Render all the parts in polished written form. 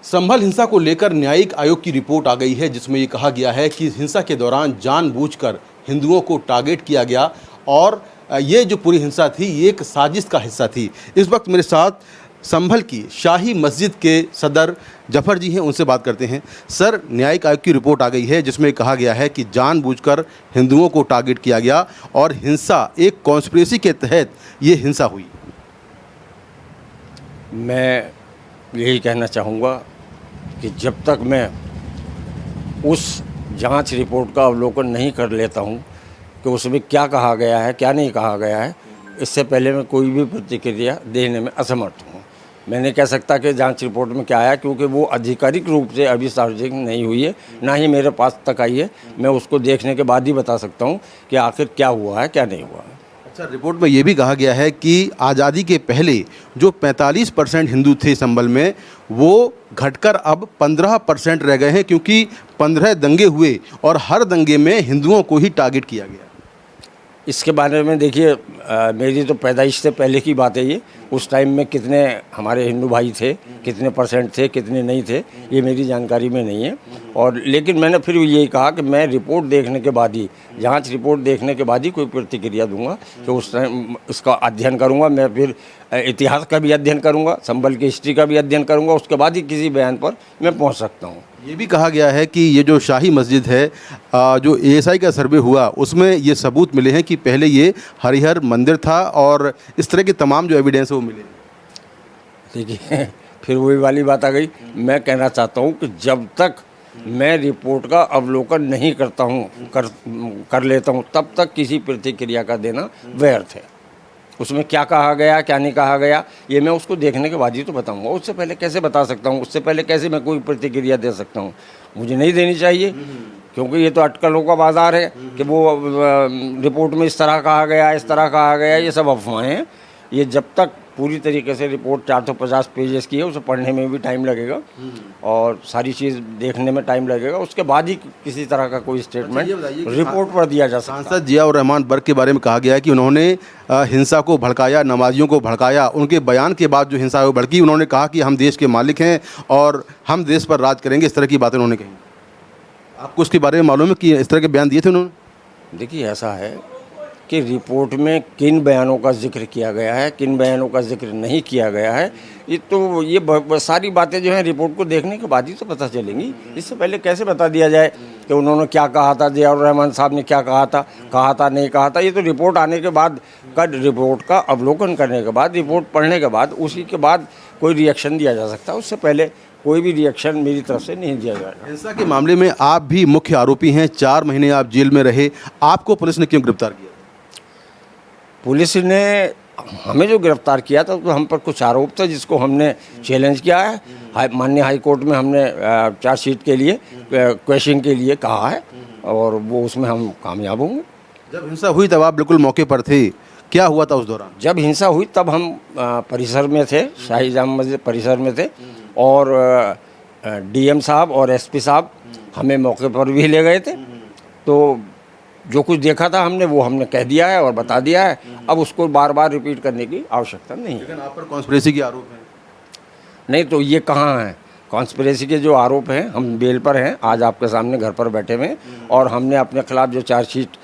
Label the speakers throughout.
Speaker 1: संभल हिंसा को लेकर न्यायिक आयोग की रिपोर्ट आ गई है, जिसमें ये कहा गया है कि हिंसा के दौरान जानबूझकर हिंदुओं को टारगेट किया गया और ये जो पूरी हिंसा थी ये एक साजिश का हिस्सा थी। इस वक्त मेरे साथ संभल की शाही मस्जिद के सदर जफर जी हैं, उनसे बात करते हैं। सर, न्यायिक आयोग की रिपोर्ट आ गई है जिसमें कहा गया है कि जानबूझकर हिंदुओं को टारगेट किया गया और हिंसा एक कॉन्स्पिरेसी के तहत ये हिंसा हुई।
Speaker 2: मैं यही कहना चाहूँगा कि जब तक मैं उस जांच रिपोर्ट का अवलोकन नहीं कर लेता हूँ कि उसमें क्या कहा गया है क्या नहीं कहा गया है, इससे पहले मैं कोई भी प्रतिक्रिया देने में असमर्थ हूँ। मैं नहीं कह सकता कि जांच रिपोर्ट में क्या आया, क्योंकि वो आधिकारिक रूप से अभी सार्वजनिक नहीं हुई है, ना ही मेरे पास तक आई है। मैं उसको देखने के बाद ही बता सकता हूँ कि आखिर क्या हुआ है क्या नहीं हुआ है।
Speaker 1: अच्छा, रिपोर्ट में ये भी कहा गया है कि आज़ादी के पहले जो 45% हिंदू थे संभल में, वो घटकर अब 15% रह गए हैं, क्योंकि 15 दंगे हुए और हर दंगे में हिंदुओं को ही टारगेट किया गया।
Speaker 2: इसके बारे में देखिए, मेरी तो पैदाइश से पहले की बात है ये। उस टाइम में कितने हमारे हिंदू भाई थे, कितने परसेंट थे, कितने नहीं थे, ये मेरी जानकारी में नहीं है। और लेकिन मैंने फिर यही कहा कि मैं रिपोर्ट देखने के बाद ही, जांच रिपोर्ट देखने के बाद ही कोई प्रतिक्रिया दूंगा। कि उस टाइम इसका अध्ययन करूंगा, मैं फिर इतिहास का भी अध्ययन करूंगा, संभल की हिस्ट्री का भी अध्ययन करूंगा, उसके बाद ही किसी बयान पर मैं पहुँच सकता हूँ।
Speaker 1: ये भी कहा गया है कि ये जो शाही मस्जिद है, जो एएसआई का सर्वे हुआ उसमें ये सबूत मिले हैं कि पहले ये हरिहर मंदिर था और इस तरह के तमाम जो एविडेंस है वो मिले।
Speaker 2: देखिए, फिर वही वाली बात आ गई। मैं कहना चाहता हूँ कि जब तक मैं रिपोर्ट का अवलोकन नहीं करता हूँ कर लेता हूँ, तब तक किसी प्रतिक्रिया का देना व्यर्थ है। उसमें क्या कहा गया क्या नहीं कहा गया, ये मैं उसको देखने के बाद ही तो बताऊंगा। उससे पहले कैसे बता सकता हूँ, उससे पहले कैसे मैं कोई प्रतिक्रिया दे सकता हूँ? मुझे नहीं देनी चाहिए, क्योंकि ये तो अटकलों का बाजार है कि वो रिपोर्ट में इस तरह कहा गया, इस तरह कहा गया, ये सब अफवाहें हैं। ये जब तक पूरी तरीके से रिपोर्ट 450 पेजेस की है, उसे पढ़ने में भी टाइम लगेगा और सारी चीज़ देखने में टाइम लगेगा। उसके बाद ही किसी तरह का कोई स्टेटमेंट रिपोर्ट पर दिया जा सकता है।
Speaker 1: सांसद जियाउर रहमान बर्क के बारे में कहा गया है कि उन्होंने हिंसा को भड़काया, नमाजियों को भड़काया। उनके बयान के बाद जो हिंसा है वो भड़की। उन्होंने कहा कि हम देश के मालिक हैं और हम देश पर राज करेंगे, इस तरह की बातें उन्होंने कही। आपको उसके बारे में मालूम है कि इस तरह के बयान दिए थे उन्होंने?
Speaker 2: देखिए, ऐसा है कि रिपोर्ट में किन बयानों का जिक्र किया गया है, किन बयानों का जिक्र नहीं किया गया है, ये सारी बातें जो हैं रिपोर्ट को देखने के बाद ही तो पता चलेंगी। इससे पहले कैसे बता दिया जाए कि उन्होंने क्या कहा था, जियाउर रहमान साहब ने क्या कहा था नहीं कहा था। ये तो रिपोर्ट आने के बाद रिपोर्ट का अवलोकन करने के बाद, रिपोर्ट पढ़ने के बाद, उसी के बाद कोई रिएक्शन दिया जा सकता है। उससे पहले कोई भी रिएक्शन मेरी तरफ से नहीं दिया जाएगा।
Speaker 1: हिंसा के मामले में आप भी मुख्य आरोपी हैं, 4 महीने आप जेल में रहे। आपको पुलिस ने क्यों गिरफ्तार किया?
Speaker 2: पुलिस ने हमें जो गिरफ्तार किया था तो हम पर कुछ आरोप था जिसको हमने चैलेंज किया है। माननीय हाई कोर्ट में हमने चार्जशीट के लिए क्वेश्चन के लिए कहा है और वो उसमें हम कामयाब होंगे।
Speaker 1: जब हिंसा हुई तब आप बिल्कुल मौके पर थे, क्या हुआ था उस दौरान?
Speaker 2: जब हिंसा हुई तब हम परिसर में थे, शाही जामा मस्जिद परिसर में थे और डीएम साहब और एसपी साहब हमें मौके पर भी ले गए थे। तो जो कुछ देखा था हमने वो हमने कह दिया है और बता दिया है। अब उसको बार बार रिपीट करने की आवश्यकता नहीं है।
Speaker 1: लेकिन आप पर कॉन्स्पिरेसी के आरोप हैं।
Speaker 2: नहीं तो ये कहाँ है? कॉन्स्पिरेसी के जो आरोप हैं, हम बेल पर हैं, आज आपके सामने घर पर बैठे हुए हैं और हमने अपने खिलाफ जो चार्जशीट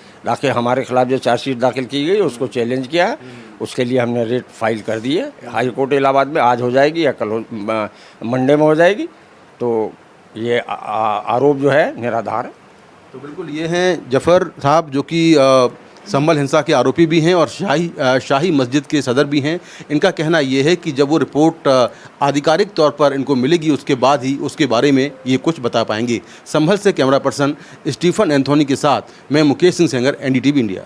Speaker 2: हमारे खिलाफ जो चार्जशीट दाखिल की गई उसको चैलेंज किया है। उसके लिए हमने रेट फाइल कर दी है हाई कोर्ट इलाहाबाद में। आज हो जाएगी या कल मंडे में हो जाएगी। तो ये आरोप जो है निराधार है।
Speaker 1: तो बिल्कुल ये हैं जफर साहब, जो कि संभल हिंसा के आरोपी भी हैं और शाही मस्जिद के सदर भी हैं। इनका कहना ये है कि जब वो रिपोर्ट आधिकारिक तौर पर इनको मिलेगी उसके बाद ही उसके बारे में ये कुछ बता पाएंगे। संभल से कैमरा पर्सन स्टीफन एंथोनी के साथ मैं मुकेश सिंह सेंगर, NDTV इंडिया।